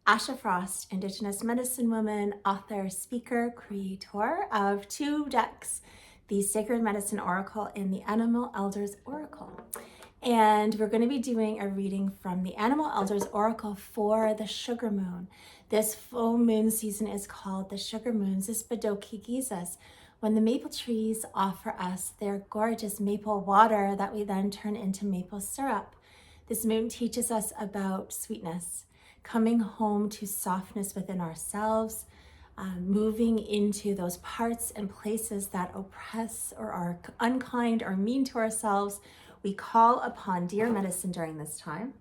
Asha Frost, Indigenous medicine woman, author, speaker, creator of 2 decks, the Sacred Medicine Oracle and the Animal Elders Oracle. And we're going to be doing a reading from the Animal Elders Oracle for the Sugar Moon. This full moon season is called the Sugar Moon, Ziisbaaldoke Giizis, when the maple trees offer us their gorgeous maple water that we then turn into maple syrup. This moon teaches us about sweetness, coming home to softness within ourselves, moving into those parts and places that oppress or are unkind or mean to ourselves. We call upon deer medicine during this time.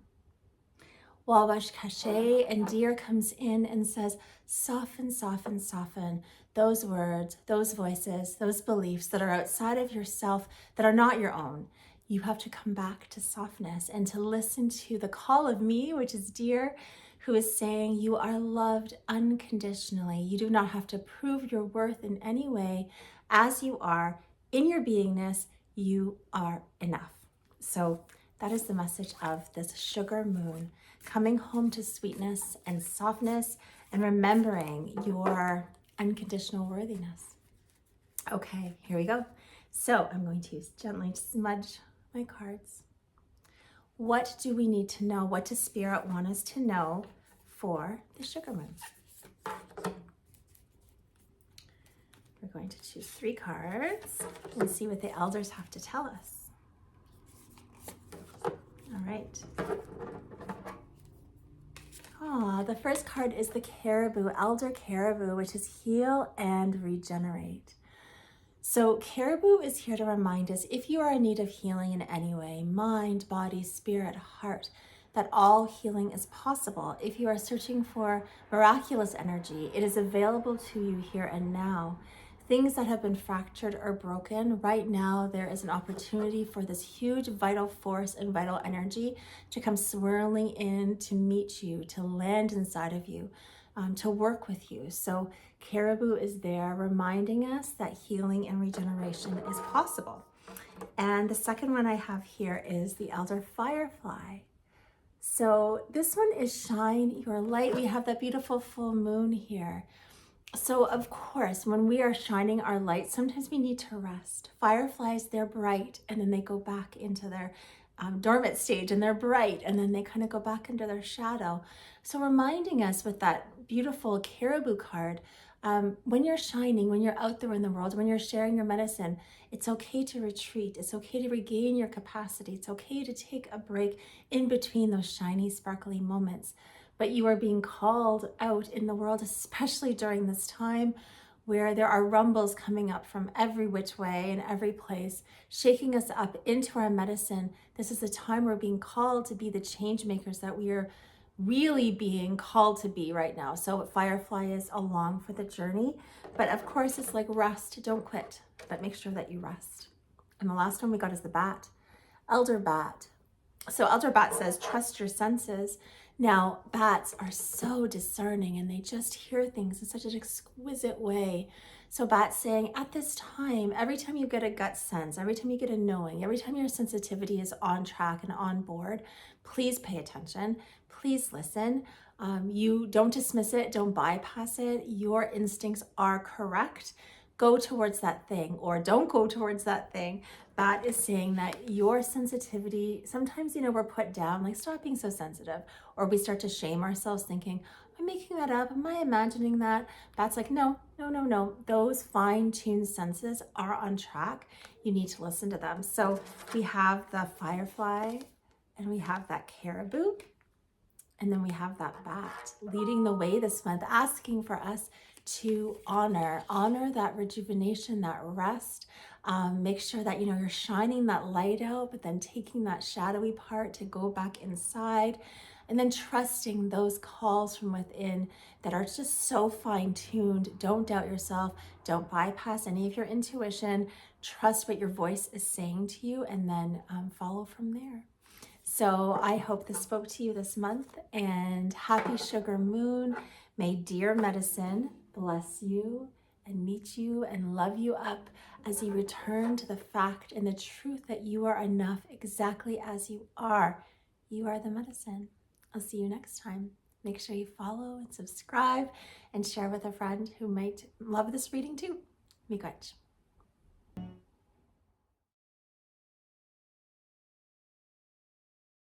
Wabash Cache and deer comes in and says, soften, soften, soften those words, those voices, those beliefs that are outside of yourself that are not your own. You have to come back to softness and to listen to the call of me, which is deer, who is saying you are loved unconditionally. You do not have to prove your worth in any way. As you are, in your beingness, you are enough. So that is the message of this sugar moon, coming home to sweetness and softness and remembering your unconditional worthiness. Okay, here we go. So I'm going to gently smudge my cards. What do we need to know? What does Spirit want us to know for the sugar moon? We're going to choose 3 cards and see what the elders have to tell us. All right. The first card is the Caribou, Elder Caribou, which is heal and regenerate. So Caribou is here to remind us, if you are in need of healing in any way, mind, body, spirit, heart, that all healing is possible. If you are searching for miraculous energy, it is available to you here and now. Things that have been fractured or broken, right now there is an opportunity for this huge vital force and vital energy to come swirling in to meet you, to land inside of you, to work with you. So Caribou is there reminding us that healing and regeneration is possible. And the second one I have here is the Elder Firefly. So this one is shine your light. We have that beautiful full moon here. So of course, when we are shining our light, sometimes we need to rest. Fireflies, they're bright and then they go back into their dormant stage and they're bright and then they kind of go back into their shadow. So reminding us with that beautiful Caribou card, when you're shining, when you're out there in the world, when you're sharing your medicine, it's okay to retreat. It's okay to regain your capacity. It's okay to take a break in between those shiny, sparkly moments. But you are being called out in the world, especially during this time where there are rumbles coming up from every which way and every place, shaking us up into our medicine. This is a time we're being called to be the change makers that we are really being called to be right now. So Firefly is along for the journey, but of course it's like rest, don't quit, but make sure that you rest. And the last one we got is the Bat, Elder Bat. So Elder Bat says, trust your senses. Now, bats are so discerning and they just hear things in such an exquisite way. So Bat's saying at this time, every time you get a gut sense, every time you get a knowing, every time your sensitivity is on track and on board, please pay attention, please listen. You don't dismiss it, don't bypass it. Your instincts are correct. Go towards that thing or don't go towards that thing. Bat is saying that your sensitivity, sometimes, we're put down, like stop being so sensitive, or we start to shame ourselves thinking, am I making that up? Am I imagining that? Bat's like, no. Those fine-tuned senses are on track. You need to listen to them. So we have the Firefly and we have that Caribou. And then we have that Bat leading the way this month, asking for us to honor that rejuvenation, that rest. Make sure that, you're shining that light out, but then taking that shadowy part to go back inside. And then trusting those calls from within that are just so fine-tuned. Don't doubt yourself. Don't bypass any of your intuition. Trust what your voice is saying to you and then follow from there. So I hope this spoke to you this month, and happy Sugar Moon. May deer medicine bless you and meet you and love you up as you return to the fact and the truth that you are enough exactly as you are. You are the medicine. I'll see you next time. Make sure you follow and subscribe and share with a friend who might love this reading too. Miigwech.